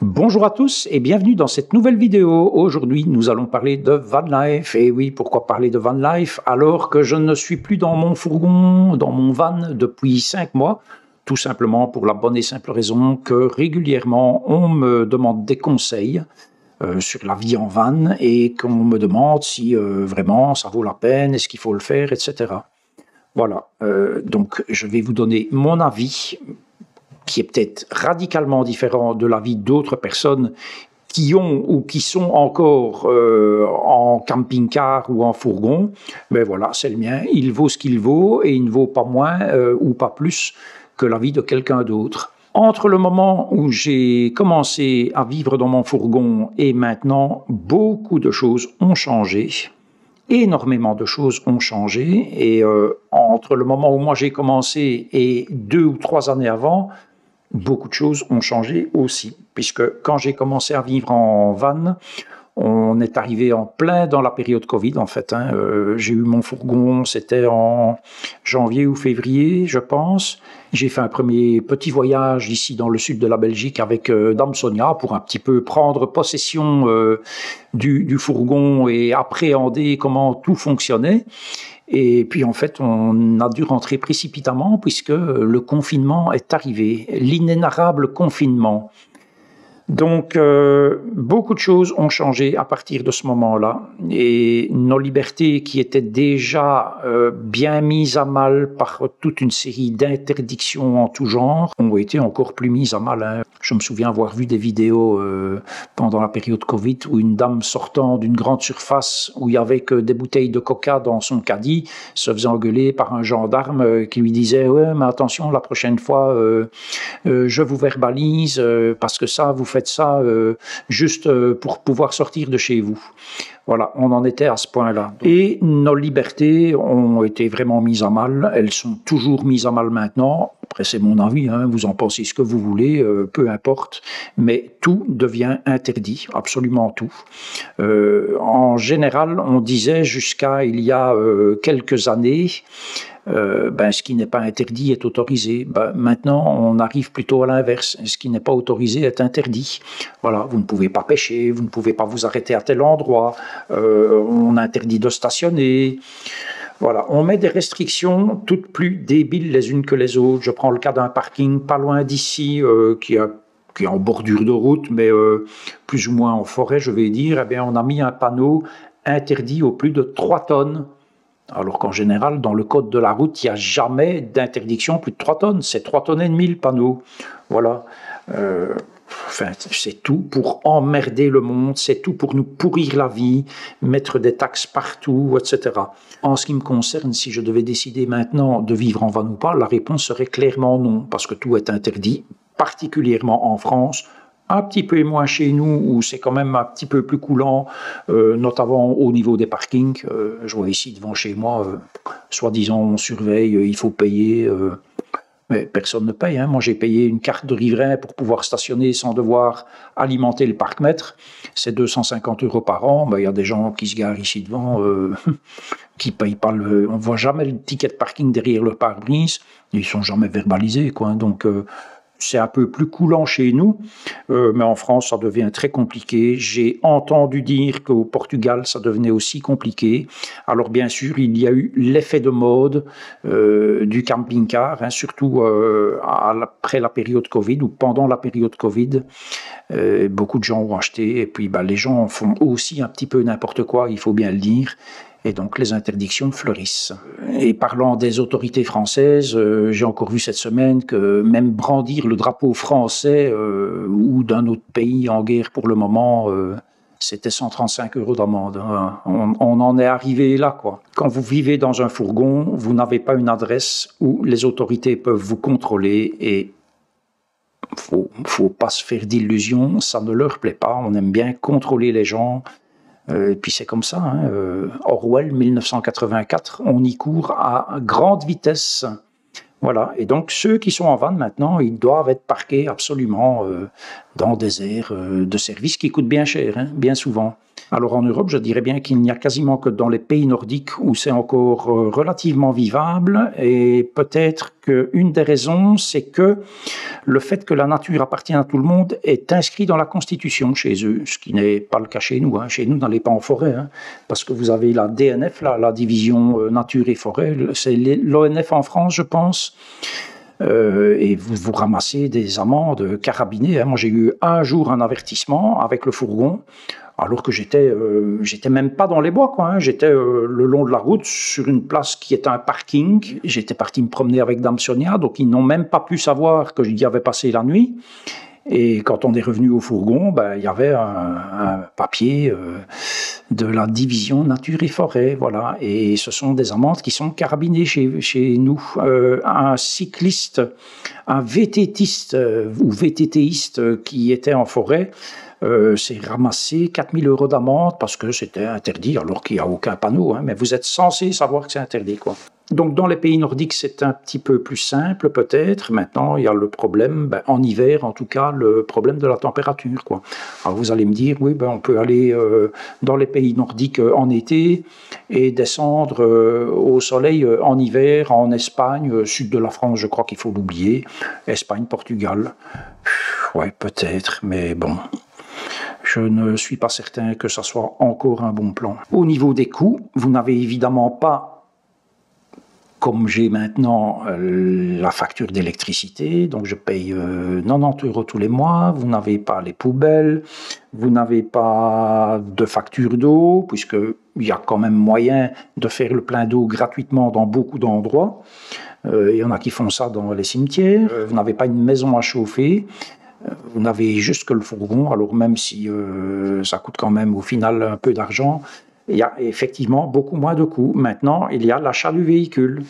Bonjour à tous et bienvenue dans cette nouvelle vidéo. Aujourd'hui, nous allons parler de van life. Et oui, pourquoi parler de van life alors que je ne suis plus dans mon fourgon, dans mon van depuis 5 mois? Tout simplement pour la bonne et simple raison que régulièrement, on me demande des conseils sur la vie en van et qu'on me demande si vraiment ça vaut la peine, est-ce qu'il faut le faire, etc. Voilà, donc je vais vous donner mon avis qui est peut-être radicalement différent de l'avis d'autres personnes qui ont ou qui sont encore en camping-car ou en fourgon. Mais voilà, c'est le mien, il vaut ce qu'il vaut et il ne vaut pas moins ou pas plus que l'avis de quelqu'un d'autre. Entre le moment où j'ai commencé à vivre dans mon fourgon et maintenant, beaucoup de choses ont changé. Énormément de choses ont changé et entre le moment où moi j'ai commencé et 2 ou 3 années avant, beaucoup de choses ont changé aussi, puisque quand j'ai commencé à vivre en van, on est arrivé en plein dans la période Covid en fait. J'ai eu mon fourgon, c'était en janvier ou février, je pense. J'ai fait un premier petit voyage ici dans le sud de la Belgique avec Dame Sonia pour un petit peu prendre possession du fourgon et appréhender comment tout fonctionnait. Et puis en fait, on a dû rentrer précipitamment puisque le confinement est arrivé, l'inénarrable confinement. Donc, beaucoup de choses ont changé à partir de ce moment-là. Et nos libertés qui étaient déjà bien mises à mal par toute une série d'interdictions en tout genre ont été encore plus mises à mal. Je me souviens avoir vu des vidéos pendant la période Covid où une dame sortant d'une grande surface où il y avait que des bouteilles de coca dans son caddie se faisait engueuler par un gendarme qui lui disait « Ouais, mais attention, la prochaine fois, je vous verbalise parce que ça, vous faites ça juste pour pouvoir sortir de chez vous. » Voilà, on en était à ce point-là. Et nos libertés ont été vraiment mises à mal. Elles sont toujours mises à mal maintenant. Après, c'est mon avis, vous en pensez ce que vous voulez, peu importe. Mais tout devient interdit, absolument tout. En général, on disait jusqu'à il y a quelques années, ce qui n'est pas interdit est autorisé. Maintenant, on arrive plutôt à l'inverse. Ce qui n'est pas autorisé est interdit. Voilà, vous ne pouvez pas pêcher, vous ne pouvez pas vous arrêter à tel endroit, on interdit de stationner. Voilà, on met des restrictions toutes plus débiles les unes que les autres. Je prends le cas d'un parking pas loin d'ici qui est en bordure de route, mais plus ou moins en forêt, je vais dire. Eh bien, on a mis un panneau interdit au plus de 3 tonnes. Alors qu'en général, dans le code de la route, il n'y a jamais d'interdiction plus de 3 tonnes. C'est 3 tonnes et demie le panneau. Voilà. C'est tout pour emmerder le monde, c'est tout pour nous pourrir la vie, mettre des taxes partout, etc. En ce qui me concerne, si je devais décider maintenant de vivre en van ou pas, la réponse serait clairement non, parce que tout est interdit, particulièrement en France, un petit peu moins chez nous, où c'est quand même un petit peu plus coulant, notamment au niveau des parkings. Je vois ici devant chez moi, soi-disant on surveille, il faut payer, mais personne ne paye. Moi j'ai payé une carte de riverain pour pouvoir stationner sans devoir alimenter le parc-mètre, c'est 250 € par an. Il y a des gens qui se garent ici devant, qui payent pas on ne voit jamais le ticket de parking derrière leur pare-brise, ils ne sont jamais verbalisés, quoi. Donc c'est un peu plus coulant chez nous, mais en France, ça devient très compliqué. J'ai entendu dire qu'au Portugal, ça devenait aussi compliqué. Alors bien sûr, il y a eu l'effet de mode du camping-car, surtout après la période Covid ou pendant la période Covid. Beaucoup de gens ont acheté et puis les gens font aussi un petit peu n'importe quoi, il faut bien le dire. Et donc les interdictions fleurissent. Et parlant des autorités françaises, j'ai encore vu cette semaine que même brandir le drapeau français ou d'un autre pays en guerre pour le moment, c'était 135 € d'amende. On en est arrivé là, quoi. Quand vous vivez dans un fourgon, vous n'avez pas une adresse où les autorités peuvent vous contrôler et faut pas se faire d'illusions, ça ne leur plaît pas. On aime bien contrôler les gens. Et puis c'est comme ça, Orwell 1984, on y court à grande vitesse. Voilà, et donc ceux qui sont en van maintenant, ils doivent être parqués absolument dans des aires de service qui coûtent bien cher, bien souvent. Alors en Europe, je dirais bien qu'il n'y a quasiment que dans les pays nordiques où c'est encore relativement vivable, et peut-être qu'une des raisons, c'est que le fait que la nature appartient à tout le monde est inscrit dans la Constitution chez eux, ce qui n'est pas le cas chez nous. Chez nous, n'allez pas en forêt, parce que vous avez la DNF, la division nature et forêt, c'est l'ONF en France, je pense. Et vous ramassez des amendes carabinées. Moi, j'ai eu un jour un avertissement avec le fourgon, alors que j'étais même pas dans les bois, quoi. J'étais le long de la route, sur une place qui est un parking. J'étais parti me promener avec Dame Sonia, donc ils n'ont même pas pu savoir que j'y avais passé la nuit. Et quand on est revenu au fourgon, il y avait un papier de la division nature et forêt, voilà. Et ce sont des amendes qui sont carabinées chez nous. Un cycliste, un VTTiste ou VTTiste qui était en forêt s'est ramassé 4 000 € d'amende parce que c'était interdit, alors qu'il n'y a aucun panneau, mais vous êtes censé savoir que c'est interdit, quoi. Donc dans les pays nordiques, c'est un petit peu plus simple peut-être. Maintenant, il y a le problème, en hiver en tout cas, le problème de la température, quoi. Alors vous allez me dire, oui, on peut aller dans les pays nordiques en été et descendre au soleil en hiver, en Espagne, sud de la France, je crois qu'il faut l'oublier, Espagne, Portugal. Ouais, peut-être, mais bon... Je ne suis pas certain que ça soit encore un bon plan. Au niveau des coûts, vous n'avez évidemment pas, comme j'ai maintenant, la facture d'électricité, donc je paye 90 € tous les mois. Vous n'avez pas les poubelles, vous n'avez pas de facture d'eau, puisqu'il y a quand même moyen de faire le plein d'eau gratuitement dans beaucoup d'endroits. Il y en a qui font ça dans les cimetières. Vous n'avez pas une maison à chauffer. Vous n'avez juste que le fourgon, alors même si ça coûte quand même au final un peu d'argent, il y a effectivement beaucoup moins de coûts. Maintenant, il y a l'achat du véhicule.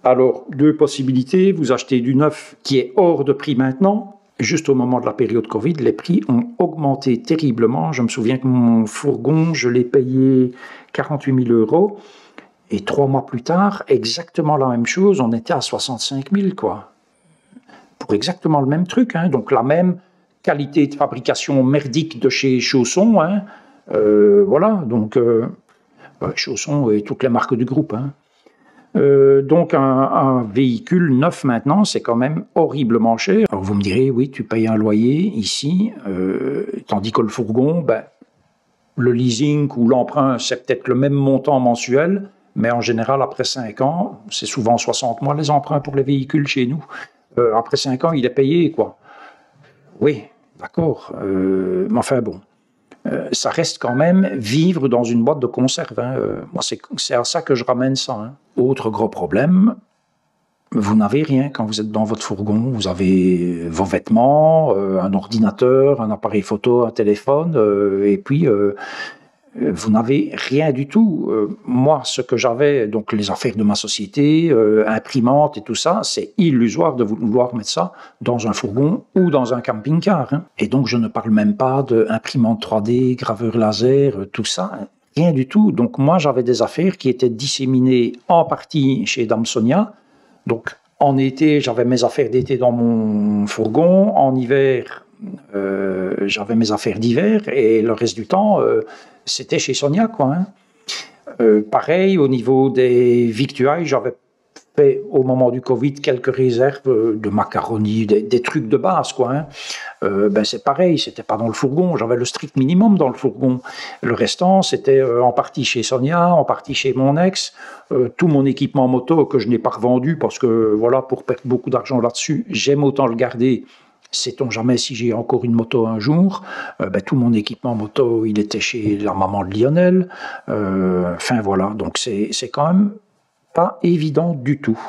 Alors, deux possibilités, vous achetez du neuf qui est hors de prix maintenant. Juste au moment de la période Covid, les prix ont augmenté terriblement. Je me souviens que mon fourgon, je l'ai payé 48 000 €. Et 3 mois plus tard, exactement la même chose, on était à 65 000, quoi. Pour exactement le même truc, donc la même qualité de fabrication merdique de chez Chausson, voilà, donc Chausson et toutes les marques du groupe. Donc un véhicule neuf maintenant, c'est quand même horriblement cher. Alors vous me direz, oui, tu payes un loyer ici, tandis que le fourgon, le leasing ou l'emprunt, c'est peut-être le même montant mensuel, mais en général, après 5 ans, c'est souvent 60 mois les emprunts pour les véhicules chez nous. Après 5 ans, il est payé, quoi. Oui, d'accord. Mais enfin bon, ça reste quand même vivre dans une boîte de conserve. Moi, c'est à ça que je ramène ça. Autre gros problème, vous n'avez rien quand vous êtes dans votre fourgon. Vous avez vos vêtements, un ordinateur, un appareil photo, un téléphone, et puis... vous n'avez rien du tout. Moi, ce que j'avais, donc les affaires de ma société, imprimante et tout ça, c'est illusoire de vouloir mettre ça dans un fourgon ou dans un camping-car. Et donc, je ne parle même pas d'imprimante 3D, graveur laser, tout ça, rien du tout. Donc, moi, j'avais des affaires qui étaient disséminées en partie chez Dame Sonia. Donc, en été, j'avais mes affaires d'été dans mon fourgon. En hiver, j'avais mes affaires d'hiver. Et le reste du temps... c'était chez Sonia, quoi. Pareil, au niveau des victuailles, j'avais fait au moment du Covid quelques réserves de macaroni, des trucs de base, quoi. C'est pareil, c'était pas dans le fourgon, j'avais le strict minimum dans le fourgon. Le restant, c'était en partie chez Sonia, en partie chez mon ex. Tout mon équipement moto que je n'ai pas revendu parce que, voilà, pour perdre beaucoup d'argent là-dessus, j'aime autant le garder. Sait-on jamais si j'ai encore une moto un jour. Tout mon équipement moto, il était chez la maman de Lionel. Enfin voilà, donc c'est quand même pas évident du tout.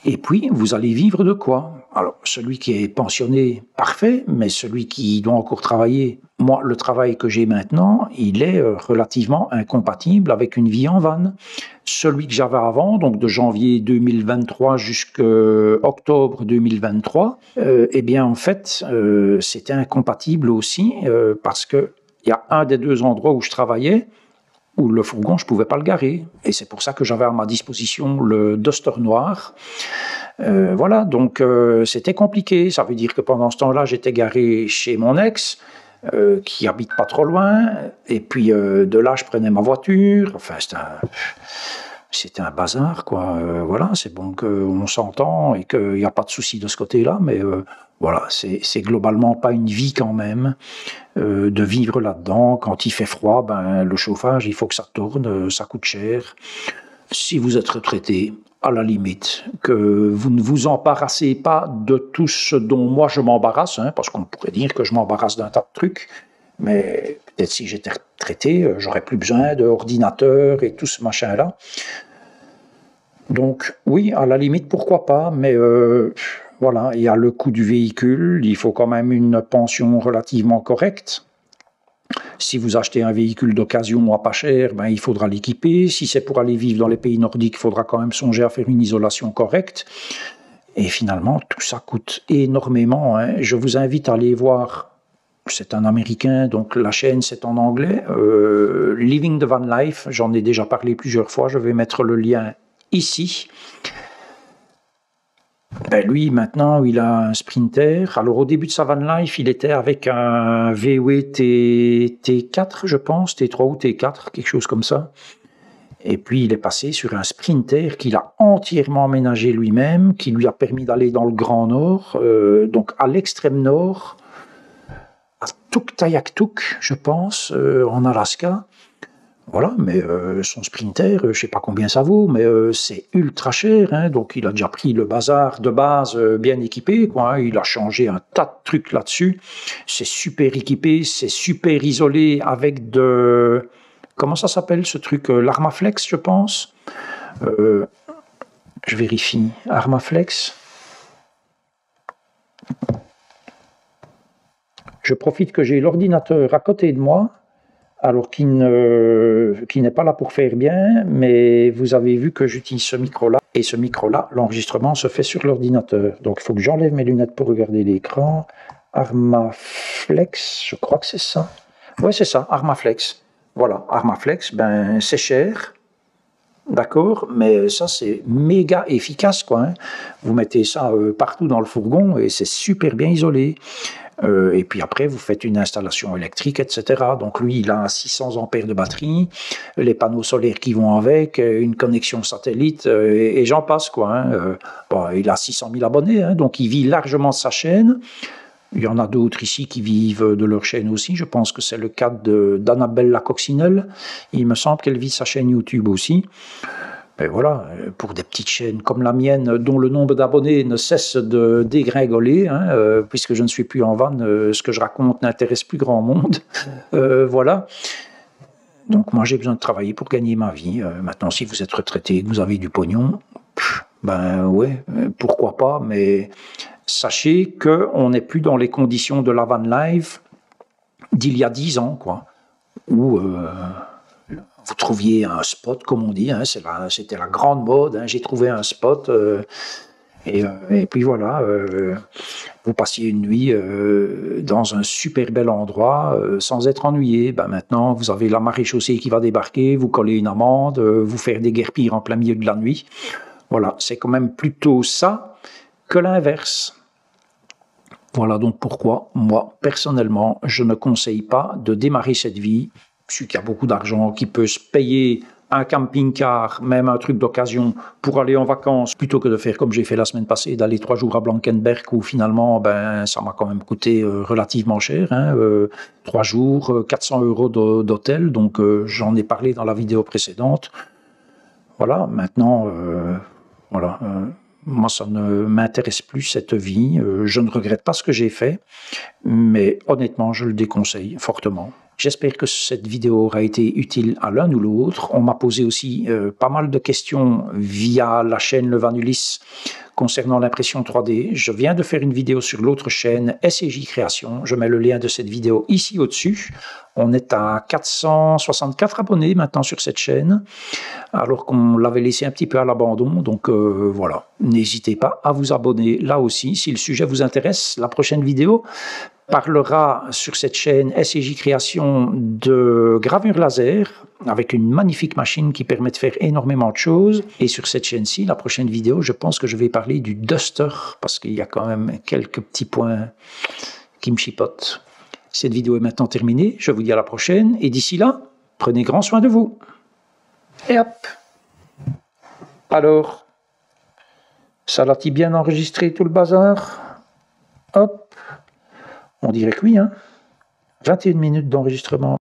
Et puis, vous allez vivre de quoi? Alors, celui qui est pensionné, parfait, mais celui qui doit encore travailler, moi, le travail que j'ai maintenant, il est relativement incompatible avec une vie en van. Celui que j'avais avant, donc de janvier 2023 jusqu'à octobre 2023, eh bien, en fait, c'était incompatible aussi parce qu'il y a un des deux endroits où je travaillais où le fourgon, je ne pouvais pas le garer. Et c'est pour ça que j'avais à ma disposition le Duster noir. Voilà, donc c'était compliqué. Ça veut dire que pendant ce temps-là, j'étais garé chez mon ex. qui habite pas trop loin. Et puis de là, je prenais ma voiture. Enfin, c'était un bazar, quoi. Voilà, c'est bon qu'on s'entend et qu'il n'y a pas de souci de ce côté-là, mais voilà, c'est globalement pas une vie quand même de vivre là-dedans. Quand il fait froid, ben, le chauffage, il faut que ça tourne, ça coûte cher. Si vous êtes retraité, à la limite, que vous ne vous embarrassez pas de tout ce dont moi je m'embarrasse, hein, parce qu'on pourrait dire que je m'embarrasse d'un tas de trucs, mais peut-être si j'étais retraité, j'aurais plus besoin d'ordinateur et tout ce machin-là. Donc oui, à la limite, pourquoi pas, mais voilà, il y a le coût du véhicule, il faut quand même une pension relativement correcte. Si vous achetez un véhicule d'occasion à pas cher, ben, il faudra l'équiper. Si c'est pour aller vivre dans les pays nordiques, il faudra quand même songer à faire une isolation correcte. Et finalement, tout ça coûte énormément, hein. Je vous invite à aller voir, c'est un Américain, donc la chaîne c'est en anglais, Living the Van Life, j'en ai déjà parlé plusieurs fois, je vais mettre le lien ici. Ben lui, maintenant, il a un Sprinter. Alors, au début de sa van life, il était avec un VW T4, je pense, T3 ou T4, quelque chose comme ça. Et puis, il est passé sur un Sprinter qu'il a entièrement aménagé lui-même, qui lui a permis d'aller dans le Grand Nord, donc à l'extrême nord, à Tuktoyaktuk, je pense, en Alaska. Voilà, mais son Sprinter, je ne sais pas combien ça vaut, mais c'est ultra cher, hein, donc il a déjà pris le bazar de base bien équipé, quoi, hein, il a changé un tas de trucs là-dessus, c'est super équipé, c'est super isolé avec de... Comment ça s'appelle ce truc, l'Armaflex, je pense, je vérifie, Armaflex. Je profite que j'ai l'ordinateur à côté de moi, alors qui n'est pas là pour faire bien, mais vous avez vu que j'utilise ce micro-là, et ce micro-là, l'enregistrement se fait sur l'ordinateur. Donc il faut que j'enlève mes lunettes pour regarder l'écran. Armaflex, je crois que c'est ça. Ouais, c'est ça, Armaflex. Voilà, Armaflex, ben c'est cher, d'accord, mais ça c'est méga efficace, quoi, hein. Vous mettez ça partout dans le fourgon et c'est super bien isolé. Et puis après, vous faites une installation électrique, etc. Donc lui, il a 600 ampères de batterie, les panneaux solaires qui vont avec, une connexion satellite, et j'en passe, quoi, hein. Bon, il a 600 000 abonnés, hein, donc il vit largement de sa chaîne. Il y en a d'autres ici qui vivent de leur chaîne aussi. Je pense que c'est le cas d'Annabelle la Coccinelle. Il me semble qu'elle vit sa chaîne YouTube aussi. Ben voilà, pour des petites chaînes comme la mienne, dont le nombre d'abonnés ne cesse de dégringoler, hein, puisque je ne suis plus en van, ce que je raconte n'intéresse plus grand monde. Voilà. Donc moi j'ai besoin de travailler pour gagner ma vie. Maintenant, si vous êtes retraité et que vous avez du pognon, ben ouais, pourquoi pas, mais sachez qu'on n'est plus dans les conditions de la van life d'il y a 10 ans, quoi, où... vous trouviez un spot, comme on dit, hein, c'était la grande mode, hein, j'ai trouvé un spot, et puis voilà, vous passiez une nuit dans un super bel endroit sans être ennuyé. Ben maintenant, vous avez la maréchaussée qui va débarquer, vous collez une amende, vous faire des guerpires en plein milieu de la nuit. Voilà, c'est quand même plutôt ça que l'inverse. Voilà donc pourquoi, moi, personnellement, je ne conseille pas de démarrer cette vie. Celui qui a beaucoup d'argent, qui peut se payer un camping-car, même un truc d'occasion, pour aller en vacances, plutôt que de faire comme j'ai fait la semaine passée, d'aller 3 jours à Blankenberg, où finalement, ben, ça m'a quand même coûté relativement cher, hein, 3 jours, 400 € d'hôtel, donc j'en ai parlé dans la vidéo précédente. Voilà, maintenant, voilà... moi, ça ne m'intéresse plus, cette vie. Je ne regrette pas ce que j'ai fait, mais honnêtement, je le déconseille fortement. J'espère que cette vidéo aura été utile à l'un ou l'autre. On m'a posé aussi pas mal de questions via la chaîne Le Vanulis concernant l'impression 3D. Je viens de faire une vidéo sur l'autre chaîne, SCJ Création. Je mets le lien de cette vidéo ici au-dessus. On est à 464 abonnés maintenant sur cette chaîne, alors qu'on l'avait laissé un petit peu à l'abandon. Donc voilà, n'hésitez pas à vous abonner là aussi. Si le sujet vous intéresse, la prochaine vidéo parlera sur cette chaîne SCJ Création de gravure laser avec une magnifique machine qui permet de faire énormément de choses. Et sur cette chaîne-ci, la prochaine vidéo, je pense que je vais parler du Duster parce qu'il y a quand même quelques petits points qui me chipotent. Cette vidéo est maintenant terminée, je vous dis à la prochaine, et d'ici là, prenez grand soin de vous. Et hop. Alors, ça l'a-t-il bien enregistré tout le bazar? Hop. On dirait que oui, hein. 21 minutes d'enregistrement.